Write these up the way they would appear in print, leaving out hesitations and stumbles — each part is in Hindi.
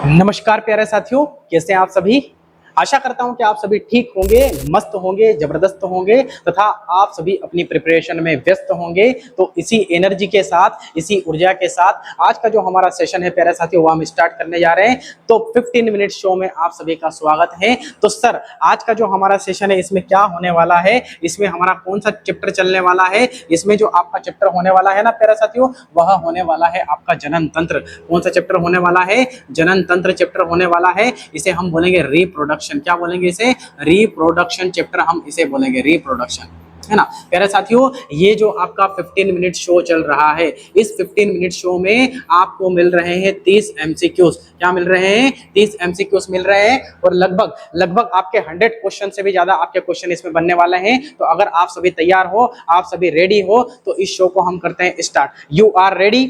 नमस्कार प्यारे साथियों, कैसे हैं आप सभी। आशा करता हूं कि आप सभी ठीक होंगे, मस्त होंगे, जबरदस्त होंगे तथा आप सभी अपनी प्रिपरेशन में व्यस्त होंगे। तो इसी एनर्जी के साथ, इसी ऊर्जा के साथ आज का जो हमारा सेशन है प्यारे साथियों, वो हम स्टार्ट करने जा रहे हैं। तो 15 मिनट शो में आप सभी का स्वागत है। तो सर, आज का जो हमारा सेशन है इसमें क्या होने वाला है, इसमें हमारा कौन सा चैप्टर चलने वाला है। इसमें जो आपका चैप्टर होने वाला है ना प्यारे साथियों, वह होने वाला है आपका जनन तंत्र। कौन सा चैप्टर होने वाला है? जनन तंत्र चैप्टर होने वाला है। इसे हम बोलेंगे रिप्रोडक्शन। क्या बोलेंगे इसे? रिप्रोडक्शन चैप्टर हम इसे बोलेंगे, रिप्रोडक्शन, है ना प्यारे साथियों। ये जो आपका 15 मिनट शो चल रहा है, इस 15 मिनट शो में आपको मिल रहे हैं 30 एमसीक्यूज। क्या मिल रहे हैं? 30 एमसीक्यूज मिल रहे हैं और लगभग लगभग आपके 100 क्वेश्चन से भी ज्यादा आपके क्वेश्चन इसमें बनने वाले हैं। तो अगर आप सभी तैयार हो, आप सभी रेडी हो, तो इस शो को हम करते हैं स्टार्ट। You are ready?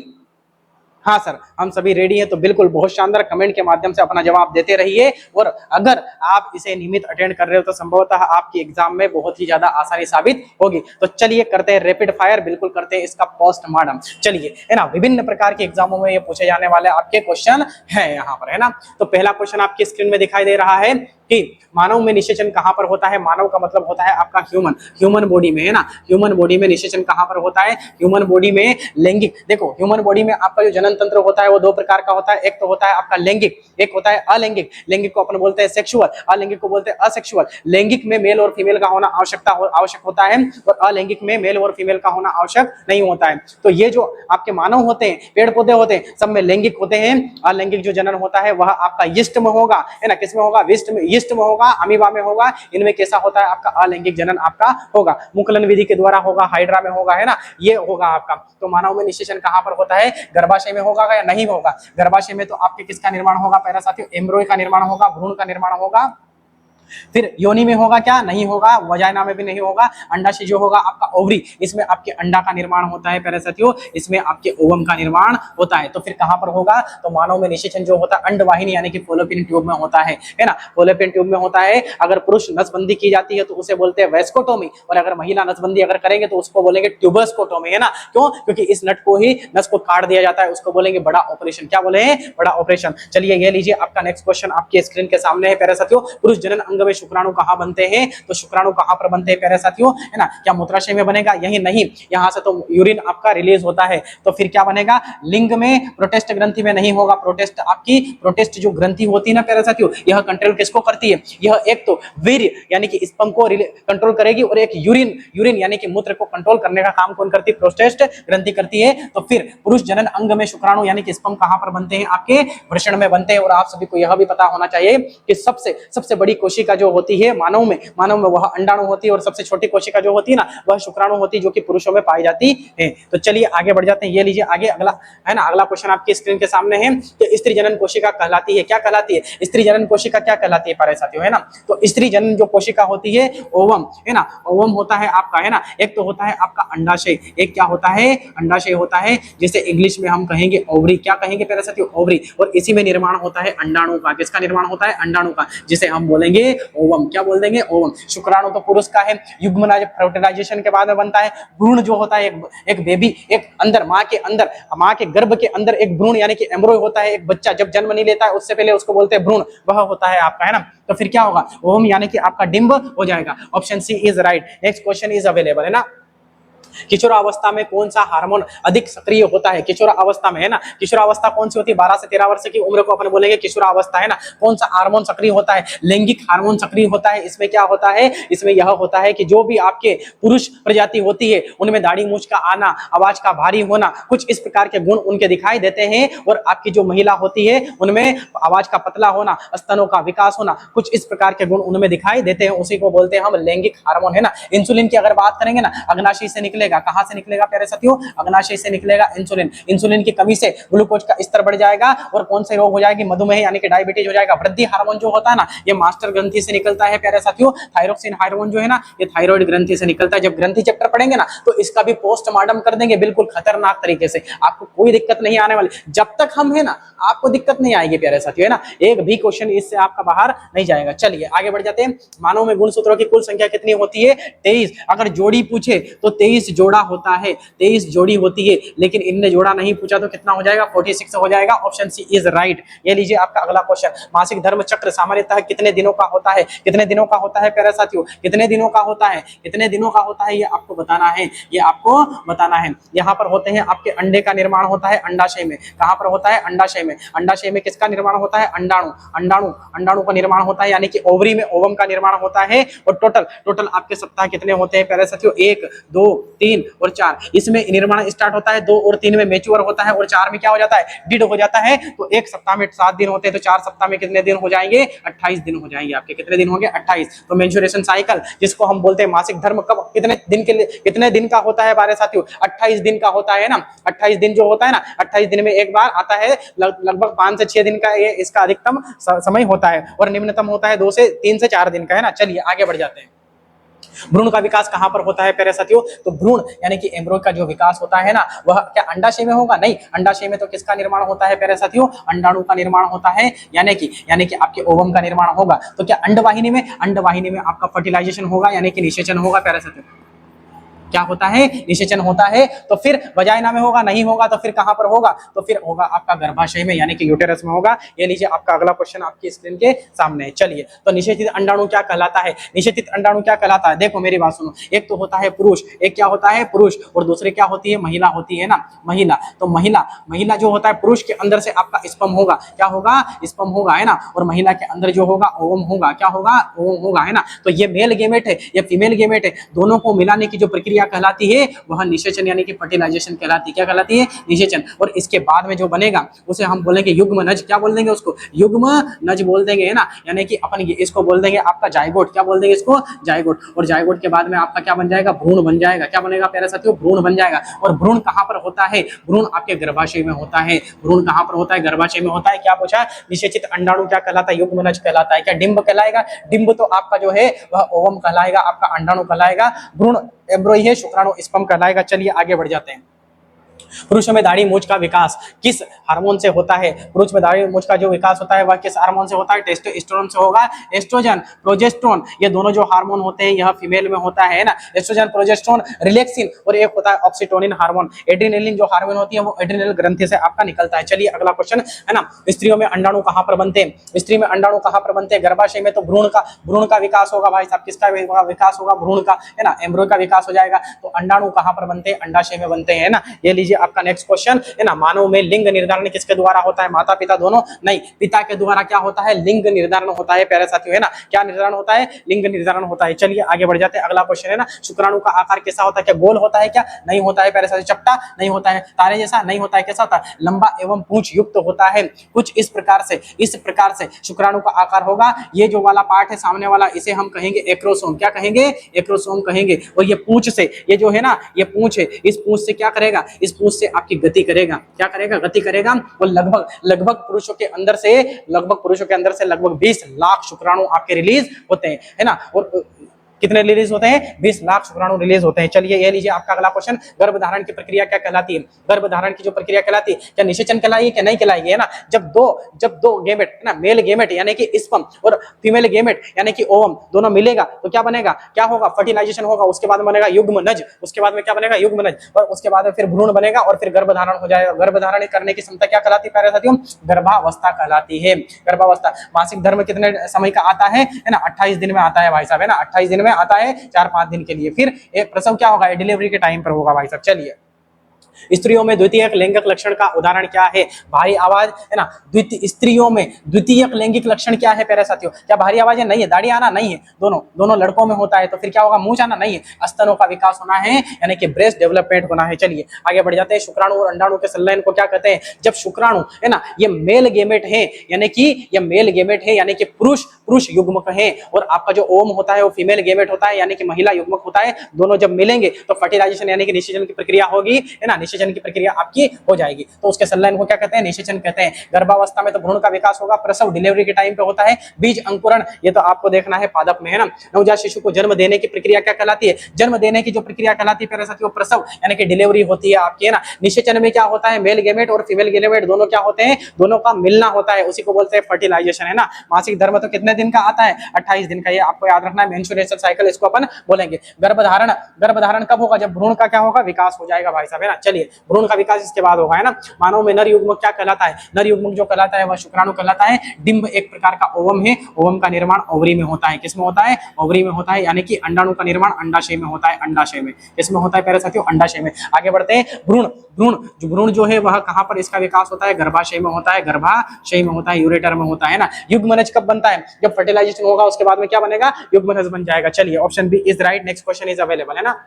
हाँ सर, हम सभी रेडी हैं। तो बिल्कुल बहुत शानदार कमेंट के माध्यम से अपना जवाब देते रहिए। और अगर आप इसे नियमित अटेंड कर रहे हो तो संभवतः आपकी एग्जाम में बहुत ही ज्यादा आसानी साबित होगी। तो चलिए करते हैं रैपिड फायर, बिल्कुल करते हैं इसका पोस्टमार्टम। चलिए, है ना, विभिन्न प्रकार के एग्जामों में ये पूछे जाने वाले आपके क्वेश्चन है यहाँ पर, है ना। तो पहला क्वेश्चन आपकी स्क्रीन में दिखाई दे रहा है कि मानव में निषेचन कहां पर होता है। मानव का मतलब होता है आपका ह्यूमन बॉडी में, है ना। ह्यूमन बॉडी में निषेचन कहां पर होता है? ह्यूमन बॉडी में लैंगिक। देखो, ह्यूमन बॉडी में आपका जो जनन तंत्र होता है वो दो प्रकार का होता है। एक तो होता है आपका लैंगिक, एक होता है अलैंगिक। लैंगिक को अपन बोलते हैं सेक्सुअल, अलैंगिक को बोलते हैं असेक्सुअल। लैंगिक में मेल और फीमेल का होना आवश्यक होता है और अलैंगिक में मेल और फीमेल का होना आवश्यक नहीं होता है। तो ये जो आपके मानव होते हैं, पेड़ पौधे होते हैं, सब में लैंगिक होते हैं। अलैंगिक जो जनन होता है वह आपका यीस्ट में होगा, है ना। किस में होगा? यीस्ट में होगा, अमीबा में होगा। इनमें कैसा होता है? आपका अलैंगिक जनन आपका होगा। मुकुलन विधि के द्वारा होगा, हाइड्रा में होगा, है ना, ये होगा आपका। तो मानव में निषेचन कहां पर होता है? गर्भाशय में होगा या नहीं होगा? गर्भाशय में तो आपके किसका निर्माण होगा प्यारे साथियों? एम्ब्रियो का निर्माण होगा, भ्रूण का निर्माण होगा। फिर योनि में होगा क्या? नहीं होगा। वजाइना में भी नहीं होगा। अंडाशय जो होगा आपका ओवरी, इसमें आपके अंडा का निर्माण होता है प्यारे साथियों, इसमें आपके ओवम का निर्माण होता है। तो फिर कहां पर होगा? तो मानव में निषेचन जो होता है अंडवाहिनी यानी कि फॉलोपियन ट्यूब में होता है ना। फॉलोपियन ट्यूब में होता है। अगर पुरुष नसबंदी की जाती है तो उसे बोलते हैं वेस्कोटोमी, और अगर महिला नसबंदी अगर करेंगे तो उसको बोलेंगे ट्यूबर्सकोटोमी, है ना। क्यों? क्योंकि इस नस को काट दिया जाता है, उसको बोलेंगे बड़ा ऑपरेशन। क्या बोले? बड़ा ऑपरेशन। चलिए ये लीजिए, आपका नेक्स्ट क्वेश्चन आपके स्क्रीन के सामने है प्यारे साथियों। पुरुष जनन अंग में शुक्राणु कहां बनते हैं? तो शुक्राणु कहां पर बनते हैं प्यारे साथियों, है ना। क्या मूत्राशय में बनेगा? यही नहीं, यहां से तो यूरिन आपका रिलीज होता है। तो फिर क्या बनेगा? लिंग में, प्रोटेस्ट ग्रंथि में नहीं होगा। प्रोटेस्ट जो ग्रंथि होती है ना प्यारे साथियों, यह कंट्रोल किसको करती है? यह एक तो वीर्य यानी कि स्पर्म को कंट्रोल करेगी, और एक यूरिन यानी कि मूत्र को कंट्रोल करने का काम कौन करती है? प्रोटेस्ट ग्रंथि करती है। तो फिर पुरुष जनन अंग में शुक्राणु यानी कि स्पर्म कहां पर बनते हैं? आपके वृषण में बनते हैं। और आप सभी को यह भी पता होना चाहिए कि सबसे बड़ी कोशिका जो होती है मानव में वह अंडाणु होती है, और सबसे छोटी कोशिका जो होती है ना वह शुक्राणु होती है, जो कि पुरुषों में पाई जाती है। तो चलिए आगे बढ़ जाते हैं। ये लीजिए आगे अगला, है ना, अगला क्वेश्चन आपकी स्क्रीन के सामने है कि स्त्री जनन कोशिका कहलाती है। क्या कहलाती है? स्त्री जनन कोशिका क्या कहलाती है प्यारे साथियों, है ना। तो स्त्री जनन जो कोशिका होती है ओवम, है ना, ओवम होता है आपका, है ना। एक तो होता है आपका अंडाशय, एक क्या होता है? अंडाशय होता है, जिसे इंग्लिश में हम कहेंगे ओवरी। क्या कहेंगे प्यारे साथियों? ओवरी। और इसी में निर्माण होता है अंडाणु का। किसका निर्माण होता है? अंडाणु का, जिसे हम बोलेंगे ओवम। क्या बोल देंगे? ओवम। शुक्राणु तो पुरुष का है, युग्मनाज फर्टिलाइजेशन के बाद में बनता है। भ्रूण जो होता है एक बेबी, एक अंदर माँ के गर्भ के अंदर एक भ्रूण यानी कि एम्ब्रियो होता है। एक बच्चा जब जन्म नहीं लेता है उससे पहले उसको बोलते हैं भ्रूण, वह होता है आपका, है ना। तो फिर क्या होगा? ओवम यानी कि आपका डिंब हो जाएगा। Option C is right. Next question is available, है ना। किशोरावस्था में कौन सा हार्मोन अधिक सक्रिय होता है? किशोरावस्था में, है ना। किशोरावस्था कौन सी होती है? 12 से 13 वर्ष की उम्र को अपन बोलेंगे किशोरावस्था, है ना। कौन सा हार्मोन सक्रिय होता है? लैंगिक हार्मोन सक्रिय होता है। इसमें क्या होता है? इसमें यह होता है कि जो भी आपके पुरुष प्रजाति होती है उनमें दाढ़ी मूंछ का आना, आवाज का भारी होना, कुछ इस प्रकार के गुण उनके दिखाई देते हैं। और आपकी जो महिला होती है उनमें आवाज का पतला होना, स्तनों का विकास होना, कुछ इस प्रकार के गुण उनमें दिखाई देते हैं। उसी को बोलते हैं हम लैंगिक हार्मोन, है ना। इंसुलिन की अगर बात करेंगे ना, अग्नाशय से निकलेगा। कहां से निकलेगा प्यारे साथियों? अग्नाशय से निकलेगा इंसुलिन की कमी से ग्लूकोज का स्तर बढ़ जाएगा और कौन से रोग हो जाएगी? मधुमेह यानी कि डायबिटीज हो जाएगा। वृद्धि हार्मोन जो होता है ना, ये मास्टर ग्रंथि से निकलता है प्यारे साथियों। थायरोक्सिन हार्मोन जो है ना, ये थायराइड ग्रंथि से निकलता है। जब ग्रंथि चैप्टर पढ़ेंगे ना तो इसका भी पोस्टमार्टम कर देंगे बिल्कुल खतरनाक तरीके से, आपको कोई दिक्कत नहीं आने वाली। जब तक हम है ना आपको दिक्कत नहीं आएगी प्यारे साथियों, है ना। एक भी क्वेश्चन इससे आपका बाहर नहीं जाएगा। चलिए आगे बढ़ जाते हैं। मानव में गुणसूत्रों की कुल संख्या कितनी होती है? 23। अगर जोड़ी पूछे तो 23 जोड़ा होता है, 23 जोड़ी होती है, लेकिन इनने जोड़ा नहीं पूछा तो कितना हो जाएगा, 46 हो जाएगा। Option C is right. ये लीजिए आपका अगला क्वेश्चन, मासिक धर्म चक्र सामान्यतः कितने दिनों का होता है? कितने दिनों का होता है प्यारे साथियों? कितने दिनों का होता है? कितने दिनों का होता है ये आपको बताना है, ये आपको बताना है। यहाँ पर होते हैं आपके अंडे का निर्माण होता है अंडाशय में। कहाँ पर होता है? अंडाशय में। अंडाशय में किसका निर्माण होता है? अंडाणु। अंडाणु अंडाणु का निर्माण होता है, यानी कि ओवरी में ओवम का निर्माण होता है। और टोटल आपके सप्ताह कितने होते हैं प्यारे साथियों? 1 2 3 और 4। इसमें निर्माण स्टार्ट होता है, 2 और 3 में मैच्योर होता है, और 4 में क्या हो जाता है? डिड हो जाता है। तो एक सप्ताह में 7 दिन होते हैं, तो 4 सप्ताह में कितने दिन हो जाएंगे? 28 दिन हो जाएंगे आपके। कितने दिन होंगे? 28। तो मेंस्ट्रुएशन साइकिल जिसको हम बोलते हैं मासिक धर्म, कब कितने दिन के लिए, कितने दिन का होता है प्यारे साथियों? 28 दिन का होता है ना। 28 दिन जो होता है ना, 28 दिन में एक बार आता है। लगभग 5 से 6 दिन का ये इसका अधिकतम समय होता है, और निम्नतम होता है 3 से 4 दिन का, है ना। चलिए आगे बढ़ जाते हैं। भ्रूण का विकास कहां पर होता है प्यारे साथियों? तो भ्रूण यानी कि एम्ब्रियो का जो विकास होता है ना, वह क्या अंडाशय में होगा? नहीं, अंडाशय में तो किसका निर्माण होता है प्यारे साथियों? अंडाणु का निर्माण होता है, यानी कि आपके ओवम का निर्माण होगा। तो क्या अंडवाहिनी में? अंडवाहिनी में आपका फर्टिलाइजेशन होगा, यानी कि निषेचन होगा प्यारे साथियों। क्या होता है? निषेचन होता है। तो फिर वजाइना में होगा? नहीं होगा। तो फिर कहां पर होगा? तो फिर होगा आपका गर्भाशय में, यानी कि यूटेरस में होगा। ये लीजिए आपका अगला क्वेश्चन आपकी स्क्रीन के सामने है। चलिए, तो निषेचित अंडाणु क्या कहलाता है? निषेचित अंडाणु क्या कहलाता है? देखो मेरी बात सुनो। एक तो होता है पुरुष, एक क्या होता है? पुरुष, और दूसरे क्या होती है? महिला होती है ना, महिला। तो महिला जो होता है, पुरुष के अंदर से आपका स्पर्म होगा। क्या होगा? स्पर्म होगा, है ना। और महिला के अंदर जो होगा ओवम होगा। क्या होगा? ओवम होगा, है ना। तो ये मेल गेमेट है, ये फीमेल गेमेट है, दोनों को मिलाने की जो प्रक्रिया कहलाती है वह निषेचन यानी कि फर्टिलाइजेशन कहलाती है। क्या कहलाती है? निषेचन। और इसके बाद में जो बनेगा उसे हम बोलेंगे युग्मनज। क्या बोल देंगे उसको? युग्मनज बोल देंगे, है ना। यानी कि अपन इसको बोल देंगे आपका जायगोट। क्या बोल देंगे इसको? जायगोट। और जायगोट के बाद में आपका क्या बन जाएगा? भ्रूण बन जाएगा। क्या बनेगा प्यारे साथियों? भ्रूण बन जाएगा। और भ्रूण कहां पर होता है? भ्रूण आपके गर्भाशय में होता है। भ्रूण कहां पर होता है? गर्भाशय में होता है। क्या पूछा? निषेचित अंडाणु क्या कहलाता है? युग्मनज कहलाता है। क्या डिंब कहलाएगा? डिंब तो आपका जो है वह ओवम कहलाएगा, आपका अंडाणु कहलाएगा। भ्रूण एम्ब्रियो है, शुक्राणु स्पर्म कहलाएगा। चलिए आगे बढ़ जाते हैं। पुरुषों में दाढ़ी मूंछ का विकास किस हार्मोन से होता है? पुरुष में दाढ़ी मूंछ का जो विकास होता है वह किस हार्मोन से होता है? टेस्टोस्टेरोन से होगा। एस्ट्रोजन, प्रोजेस्टेरोन, ये दोनों जो हार्मोन होते हैं यह फीमेल में होता है ना। एस्ट्रोजन, प्रोजेस्टेरोन, रिलैक्सिन, और एक होता है ऑक्सीटोनिन हार्मोन। एड्रेनलिन जो हार्मोन होती है वो एड्रेनल ग्रंथि से आपका निकलता है। चलिए अगला क्वेश्चन, है ना। स्त्रियों में अंडाणु कहां पर बनते हैं? स्त्री में अंडाणु कहां पर बनते हैं? गर्भाशय में। तो भ्रूण का विकास होगा भाई साहब। किसका विकास होगा? भ्रूण का, है ना। एम्ब्रियो का विकास हो जाएगा। तो अंडाणु कहां पर बनते हैं? अंडाशय में बनते हैं, ना। ये लीजिए आपका नेक्स्ट क्वेश्चन, है ना। मानव में लिंग निर्धारण किसके द्वारा होता है? माता पिता दोनों? नहीं, पिता के द्वारा क्या होता है? लिंग निर्धारण होता है प्यारे साथियों, है ना। क्या निर्धारण होता है? लिंग निर्धारण होता है। चलिए आगे बढ़ जाते हैं। अगला क्वेश्चन है ना, शुक्राणु का आकार कैसा होता है? क्या गोल होता है? क्या नहीं होता है प्यारे साथियों? चपटा नहीं होता है, तारे जैसा नहीं होता है, कैसा होता है? लंबा एवं पूंछ युक्त होता है। कुछ इस प्रकार से शुक्राणु का आकार होगा। ये जो वाला पार्ट है सामने वाला, इसे हम कहेंगे एक्रोसोम। क्या कहेंगे? एक्रोसोम कहेंगे। और ये पूंछ से, ये जो है ना, ये पूंछ है, इस पूंछ से क्या करेगा? इस पूंछ से आपकी गति करेगा। क्या करेगा? गति करेगा। और लगभग पुरुषों के अंदर से लगभग 20 लाख शुक्राणु आपके रिलीज होते हैं, है ना। और कितने रिलीज होते हैं? 20 लाख शुक्राणु रिलीज होते हैं। चलिए ये लीजिए आपका अगला क्वेश्चन, गर्भधारण की प्रक्रिया क्या कहलाती है? गर्भधारण की जो प्रक्रिया कहलाती है, क्या निषेचन कहलाएगी? क्या नहीं कहलाएगी, है ना। जब दो गेमेट, है ना, मेल गेमेट यानी कि स्पर्म और फीमेल गेमेट यानी कि ओवम दोनों मिलेगा तो क्या बनेगा? क्या होगा? फर्टिलाइजेशन होगा। उसके बाद बनेगा युग्मनज। उसके बाद में क्या बनेगा? युग्मनज। और उसके बाद में फिर भ्रूण बनेगा और फिर गर्भधारण हो जाएगा। गर्भधारण करने की क्षमता क्या कहलाती है प्यारे साथियों? गर्भावस्था कहलाती है। गर्भावस्था। मासिक धर्म कितने समय का आता है ना? 28 दिन में आता है भाई साहब, है ना। 28 दिन में आता है, 4-5 दिन के लिए। फिर एक प्रसव क्या होगा? डिलीवरी के टाइम पर होगा भाई साहब। चलिए, स्त्रियों में द्वितीयक लैंगिक लक्षण का उदाहरण क्या है? भारी आवाज, है ना। स्त्रियों में द्वितीयक लैंगिक लक्षण क्या है प्यारे साथियों? क्या भारी आवाजें? नहीं है। दाढ़ी आना? नहीं है। दोनों लड़कों में होता है। तो फिर क्या होगा? मूंछ आना? नहीं है। स्तनों का विकास होना है, यानी कि ब्रेस्ट डेवलपमेंट होना है। चलिए आगे बढ़ जाते हैं। शुक्राणु और अंडाणु के संलयन को क्या कहते हैं? जब शुक्राणु, है ना, ये मेल गेमेट है, यानी कि पुरुष युग्मक है, और आपका जो ओम होता है वो फीमेल गेमेट होता है, यानी कि महिला युग्मक होता है। दोनों जब मिलेंगे तो फर्टिलाइजेशन यानी कि निषेचन की प्रक्रिया होगी, है ना। निषेचन की प्रक्रिया आपकी हो जाएगी। तो उसके संलयन को क्या कहते हैं? निषेचन कहते हैं। गर्भावस्था में तो भ्रूण का विकास होगा, प्रसव डिलीवरी के टाइम पे होता है। बीज अंकुरण ये तो आपको देखना है पादप में, है ना। नवजात शिशु को जन्म देने की प्रक्रिया क्या कहलाती है? जन्म देने की जो प्रक्रिया कहलाती है प्यारे साथियों, प्रसव यानी कि डिलीवरी होती है आपकी, है ना। निषेचन में क्या होता है? मेल गेमेट और फीमेल गेमेट दोनों क्या होते हैं? दोनों का मिलना होता है, उसी को बोलते हैं फर्टिलाइजेशन, है ना। मासिक धर्म तो कितने दिन का आता है? 28 दिन का, ये आपको याद रखना है। मेंस्ट्रुएशन साइकिल इसको अपन बोलेंगे। गर्भधारण, गर्भधारण कब होगा? जब भ्रूण का क्या होगा? विकास हो जाएगा भाई साहब, है ना। चलिए, भ्रूण का विकास इसके बाद होगा, है ना। मानव में नर युग्मक क्या कहलाता है? नर युग्मक जो कहलाता है वह शुक्राणु कहलाता है। डिंब एक प्रकार का ओवम है, ओवम का निर्माण ओवरी में होता है। किसमें होता है? ओवरी में होता है, यानी कि अंडाणु का निर्माण अंडाशय में होता है। अंडाशय में, किसमें होता है प्यारे साथियों? अंडाशय में। आगे बढ़ते हैं। भ्रूण, भ्रूण जो है वह कहां पर इसका विकास होता है? गर्भाशय में होता है, गर्भाशय में होता है, यूरेटर में होता है ना। युग्मनज कब बनता है? जब फर्टिलाइजेशन होगा उसके बाद में क्या बनेगा? युग्मनज बन जाएगा। चलिए, option B is right. Next question is available, है ना।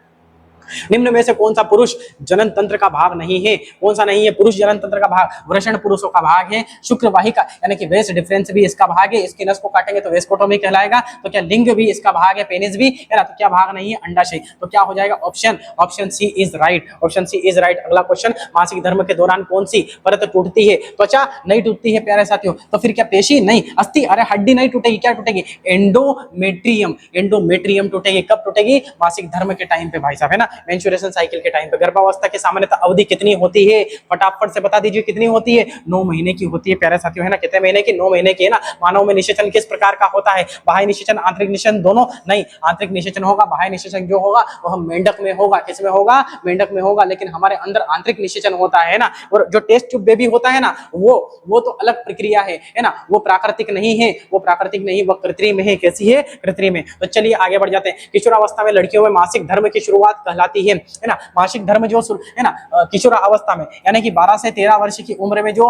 निम्न में से कौन सा पुरुष जनन तंत्र का भाग नहीं है? कौन सा नहीं है पुरुष जनन तंत्र का भाग? वृषण पुरुषों का भाग है। शुक्रवाहिका यानी कि वेस डिफरेंस भी इसका भाग है। इसकी नस को काटेंगे तो वेस्कोटोमी कहलाएगा। तो क्या लिंग भी इसका भाग है? पेनिस भी, है ना। तो क्या भाग नहीं है? अंडाशय। तो क्या हो जाएगा? Option C is right. Option C is right. अगला क्वेश्चन, मासिक धर्म के दौरान कौन सी परत टूटती है? त्वचा नहीं टूटती है प्यारे साथियों। तो फिर क्या पेशी नहीं? अस्थि, अरे हड्डी नहीं टूटेगी। क्या टूटेगी? एंडोमेट्रियम। एंडोमेट्रियम टूटेगी। कब टूटेगी? मासिक धर्म के टाइम पे भाई साहब, है ना। मेंस्ट्रुएशन साइकिल के टाइम पे। गर्भावस्था की सामान्यतः अवधि कितनी होती है? फटाफट से बता दीजिए कितनी होती है? 9 महीने की होती है प्यारे साथियों, है ना। कितने महीने की? 9 महीने की, है ना। मानव में निषेचन किस प्रकार का होता है? बाह्य निषेचन, आंतरिक निषेचन, दोनों? नहीं, आंतरिक निषेचन होगा। बाह्य निषेचन जो होगा वह मेंढक में होगा। किसमें होगा? मेंढक में होगा। लेकिन हमारे अंदर आंतरिक निषेचन होता है ना। और जो टेस्ट ट्यूब बेबी होता है ना, वो तो अलग प्रक्रिया है ना। वो प्राकृतिक नहीं है, वो प्राकृतिक नहीं, वो कृत्रिम है। कैसी है? कृत्रिम है। तो चलिए आगे बढ़ जाते हैं। किशोरावस्था में लड़कियों में मासिक धर्म की शुरुआत कहलाती है ना। मासिक धर्म जो है ना, किशोरावस्था में यानी कि 12 से 13 वर्ष की उम्र में जो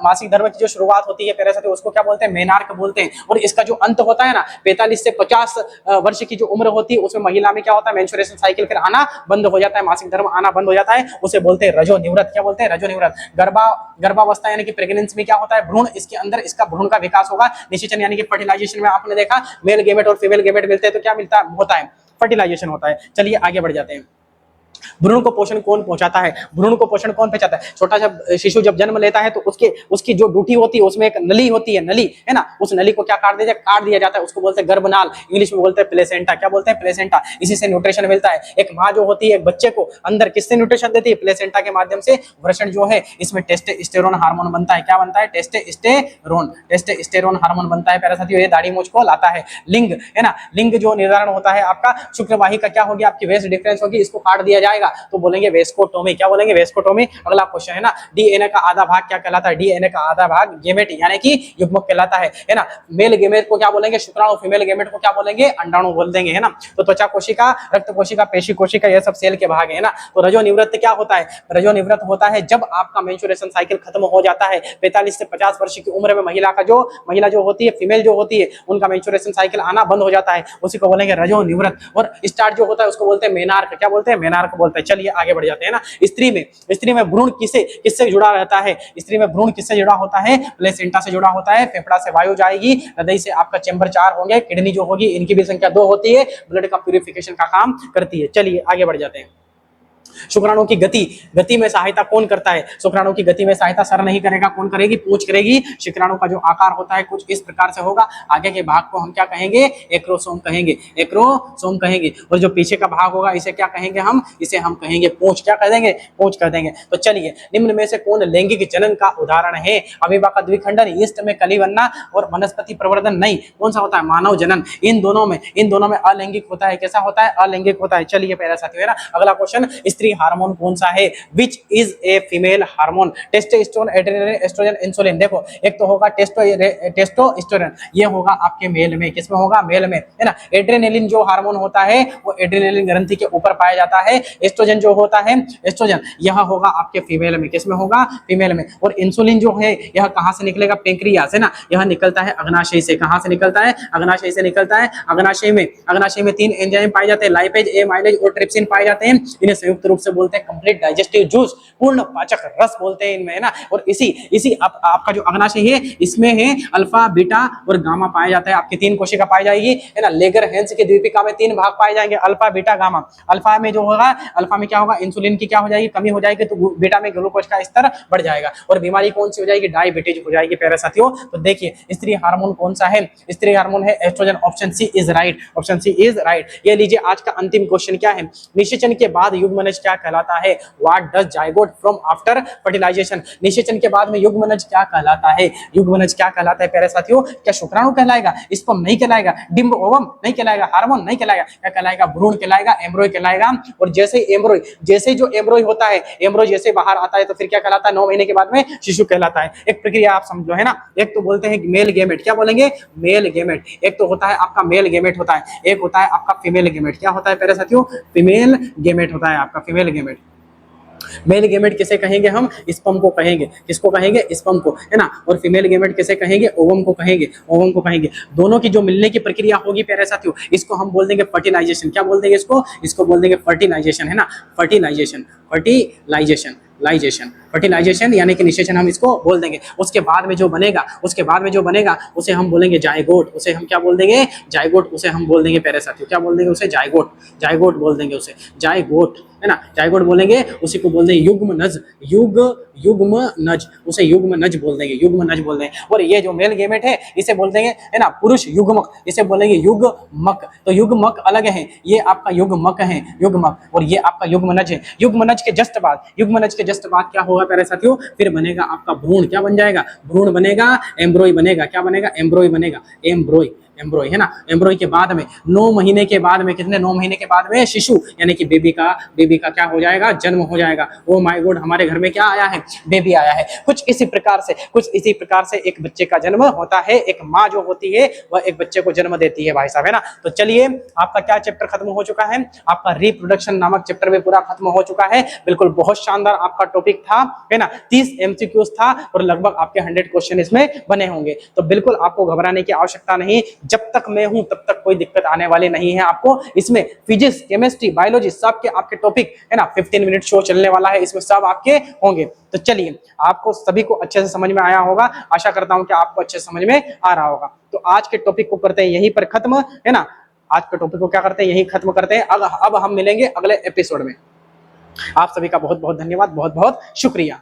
मासिक धर्म की जो शुरुआत होती है प्यारे साथियों, उसको क्या बोलते हैं? मेनार्क बोलते हैं। और इसका जो अंत होता है ना, 45 से 50 वर्ष की जो उम्र होती है उसमें महिला में क्या होता है? मेंस्ट्रुएशन साइकिल फिर आना बंद हो जाता है, मासिक धर्म आना बंद हो जाता है। उसे बोलते हैं रजो निवृत्त। क्या बोलते हैं? रजो निवृत्त। गर्भावस्था यानी कि प्रेगनेंसी में क्या होता है? भ्रूण, इसके अंदर इसका भ्रूण का विकास होगा। निषेचन यानी कि फर्टिलाइजेशन में आपने देखा मेल गेमेट और फीमेल गेमेट मिलते हैं तो क्या मिलता होता है? फर्टिलाइजेशन होता है। चलिए आगे बढ़ जाते हैं। भ्रूण को पोषण कौन पहुंचाता है? भ्रूण को पोषण कौन पहुंचाता है? छोटा सा शिशु जब जन्म लेता है तो उसकी जो डूटी होती है उसमें एक नली होती है, नली, है ना। उस नली को क्या काट दिया जाता है, उसको बोलते हैं गर्भनाल। इंग्लिश में बोलते हैं प्लेसेंटा। क्या बोलते हैं? प्लेसेंटा। इसी से न्यूट्रिशन मिलता है। एक माँ जो होती है एक बच्चे को अंदर किससे न्यूट्रिशन देती है? प्लेसेंटा के माध्यम से। वृषण जो है इसमें टेस्टोस्टेरोन हार्मोन बनता है। क्या बनता है? टेस्टोस्टेरोन हार्मोन बनता है प्यारे साथियों। ये दाढ़ी मूंछ को लाता है। लिंग, है ना। लिंग जो निर्धारण होता है आपका शुक्रवाहिका क्या होगी? आपकी वेस्ट डिफरेंस होगी, इसको काट दिया जाएगा तो बोलेंगे वेस्कोटोमी। क्या बोलेंगे? वेस्कोटोमी। अगला क्वेश्चन है ना, डीएनए का आधा भाग क्या कहलाता है? डीएनए का आधा भाग गेमेट यानी कि युग्मक कहलाता है ना। मेल गेमेट को क्या बोलेंगे? शुक्राणु। फीमेल गेमेट को क्या बोलेंगे? अंडाणु बोल देंगे, है ना। तो त्वचा कोशिका, रक्त कोशिका, पेशी कोशिका, ये सब सेल के भाग है ना। तो रजो निवृत्त क्या होता है? रजो निवृत्त होता है जब आपका मेंस्ट्रुएशन साइकिल खत्म हो जाता है। 45 से 50 वर्ष की उम्र में महिला जो होती है, फीमेल जो होती है, उनका मेंस्ट्रुएशन साइकिल आना बंद हो जाता है, उसी को बोलेंगे रजो निवृत्त। और स्टार्ट जो होता है उसको बोलते हैं मेनार्क। क्या बोलते हैं? मेनार्क बोलते हैं। चलिए आगे बढ़ जाते हैं ना। स्त्री में भ्रूण किससे जुड़ा रहता है? स्त्री में भ्रूण किससे जुड़ा होता है? प्लेसेंटा से जुड़ा होता है। फेफड़ा से वायु जाएगी, हृदय से आपका चेंबर 4 होंगे, किडनी जो होगी इनकी भी संख्या 2 होती है, ब्लड का प्यूरिफिकेशन का काम करती है। चलिए आगे बढ़ जाते हैं। शुक्राणु की गति में सहायता कौन करता है? शुक्राणु की गति में सहायता सर नहीं करेगा, कौन करेगी? पूंछ करेगी। शुक्राणु का जो आकार होता है कुछ इस प्रकार से होगा। आगे के भाग को हम क्या कहेंगे? एक्रोसोम कहेंगे। एक्रोसोम कहेंगे। और जो पीछे का भाग होगा इसे क्या कहेंगे हम? इसे हम कहेंगे पूंछ। क्या कह देंगे? पूंछ कह देंगे। तो चलिए, निम्न में से कौन लैंगिक जनन का उदाहरण है? अमीबा का द्विखंडन, ईस्ट में कली बनना और वनस्पति प्रवर्धन नहीं। कौन सा होता है? मानव जनन। इन दोनों में अलैंगिक होता है। कैसा होता है? अलैंगिक होता है। चलिए प्यारा साथियों, है ना। अगला क्वेश्चन, स्त्री हार्मोन कौन सा है? Which is a female hormone? Testosterone, adrenaline, oestrogen, insulin. देखो, एक तो होगा टेस्टोस्टेरोन, ये होगा आपके मेल में। किसमें होगा? मेल में, है ना। एड्रेनालिन जो हार्मोन होता है वो एड्रेनालिन ग्रंथि के ऊपर पाया जाता है। एस्ट्रोजन जो होता है, एस्ट्रोजन यह होगा आपके फीमेल में। किसमें होगा? फीमेल में। और इंसुलिन जो है यह कहां से निकलेगा? पेंक्रियास, है ना। यह निकलता है अग्नाशय से। कहां से निकलता है? अग्नाशय से निकलता है। अग्नाशय में 3 एंजाइम पाए जाते हैं, लाइपेज, एमाइलेज और ट्रिप्सिन पाए जाते हैं। इन्हें संयुक्त रूप से बोलते हैं कंप्लीट डाइजेस्टिव जूस, पूर्ण पाचक रस बोलते हैं इनमें, है ना। और इसी आपका जो अग्नाशय है इसमें है अल्फा, बीटा और गामा पाया जाता है। आपकी 3 कोशिका पाई जाएगी, है ना। लेगर-हेंस की द्वीपिका में 3 भाग पाए जाएंगे, अल्फा, बीटा, गामा। अल्फा में जो होगा, अल्फा में क्या होगा, इंसुलिन की क्या हो जाएगी, कमी हो जाएगी, तो बीटा में ग्लूकोज का स्तर बढ़ जाएगा और बीमारी कौन सी हो जाएगी, डायबिटीज हो जाएगी प्यारे साथियों। तो देखिए स्त्री हार्मोन कौन सा है, स्त्री हार्मोन है oestrogen. Option C is right, option C is right. ये लीजिए आज का अंतिम क्वेश्चन क्या है, निषेचन के बाद युग्मनज क्या कहलाता है। What does zygote from after fertilisation. निषेचन के बाद में युग्मनज क्या कहलाता है, युग्मनज क्या कहलाता है प्यारे साथियों। क्या शुक्राणु कहलाएगा, स्पर्म नहीं कहलाएगा, डिंब ओवम नहीं कहलाएगा, हार्मोन नहीं कहलाएगा, क्या कहलाएगा, भ्रूण कहलाएगा, एम्ब्रॉय कहलाएगा। और जैसे एम्ब्रॉय, जैसे जो एम्ब्रॉय होता है, एम्ब्रॉय जैसे बाहर आता है तो फिर क्या कहलाता है, 9 महीने के बाद में शिशु कहलाता है। एक प्रक्रिया आप समझ लो, है ना। एक तो बोलते हैं मेल गेमेट, क्या बोलेंगे, मेल गेमेट। एक तो होता है आपका मेल गेमेट होता है, एक होता है आपका फीमेल गेमेट। क्या होता है प्यारे साथियों, फीमेल गेमेट होता है आपका, फीमेल गेमेट। मेल गेमेट किसे कहेंगे हम, स्पर्म को कहेंगे। किसको कहेंगे, स्पर्म को, है ना। और फीमेल गेमेट किसे कहेंगे, ओवम को कहेंगे, ओवम को कहेंगे। दोनों की जो मिलने की प्रक्रिया होगी प्यारे साथियों, इसको हम बोल देंगे फर्टिलाइजेशन। क्या बोल देंगे इसको बोल देंगे फर्टिलाइजेशन, है ना। फर्टिलाइजेशन, फर्टिलाइजेशन, लाइजेशन, फर्टिलाइजेशन यानी कि निषेचन हम इसको बोल देंगे। उसके बाद में जो बनेगा, उसे हम बोलेंगे जायगोट। उसे हम क्या बोल देंगे, जायगोट। उसे हम बोल देंगे प्यारे साथियों, क्या बोल देंगे उसे, जायगोट, जायगोट बोल देंगे उसे, जायगोट, है ना। जायगोट बोलेंगे, उसी को बोल देंगे युग्मनज, युग्मनज, उसे युग्मनज बोल देंगे, युग्मनज बोल देंगे। और ये जो मेल गेमेट है इसे बोल देंगे, है ना, पुरुष युग्मक, इसे बोलेंगे युग्मक। तो युग्मक अलग है, ये आपका युग्मक है, युग्मक, और ये आपका युग्मनज है। युग्मनज के जस्ट बाद क्या होगा प्यारे साथियों, फिर बनेगा आपका भ्रूण। क्या बन जाएगा, भ्रूण बनेगा, एम्ब्रॉय बनेगा। क्या बनेगा, एम्ब्रॉय बनेगा, एम्ब्रॉय, एम्ब्रॉय, है ना। एम्ब्रॉय के बाद में 9 महीने के बाद में, कितने, 9 महीने के बाद में शिशु यानी कि बेबी का क्या हो जाएगा, जन्म हो जाएगा। ओ माय गॉड, हमारे घर में क्या आया है, बेबी आया है। कुछ इसी प्रकार से एक बच्चे का जन्म होता है। एक माँ जो होती है वह एक बच्चे को जन्म देती है भाई साहब, है ना। तो चलिए आपका क्या चैप्टर खत्म हो चुका है, आपका रिप्रोडक्शन नामक चैप्टर में पूरा खत्म हो चुका है। बिल्कुल बहुत शानदार आपका टॉपिक था, है ना। 30 MCQs था और लगभग आपके 100 क्वेश्चन इसमें बने होंगे। तो बिल्कुल आपको घबराने की आवश्यकता नहीं, जब तक मैं हूं तब तक कोई दिक्कत आने वाली नहीं है आपको। इसमें फिजिक्स, केमिस्ट्री, बायोलॉजी सब के आपके टॉपिक, है ना। 15 मिनट शो चलने वाला है, इसमें सब आपके होंगे। तो चलिए आपको सभी को अच्छे से समझ में आया होगा, आशा करता हूं कि आपको अच्छे से समझ में आ रहा होगा। तो आज के टॉपिक को करते हैं यहीं पर खत्म, है ना। आज के टॉपिक को क्या करते हैं, यहीं खत्म करते हैं। अब हम मिलेंगे अगले एपिसोड में। आप सभी का बहुत बहुत धन्यवाद, बहुत बहुत शुक्रिया।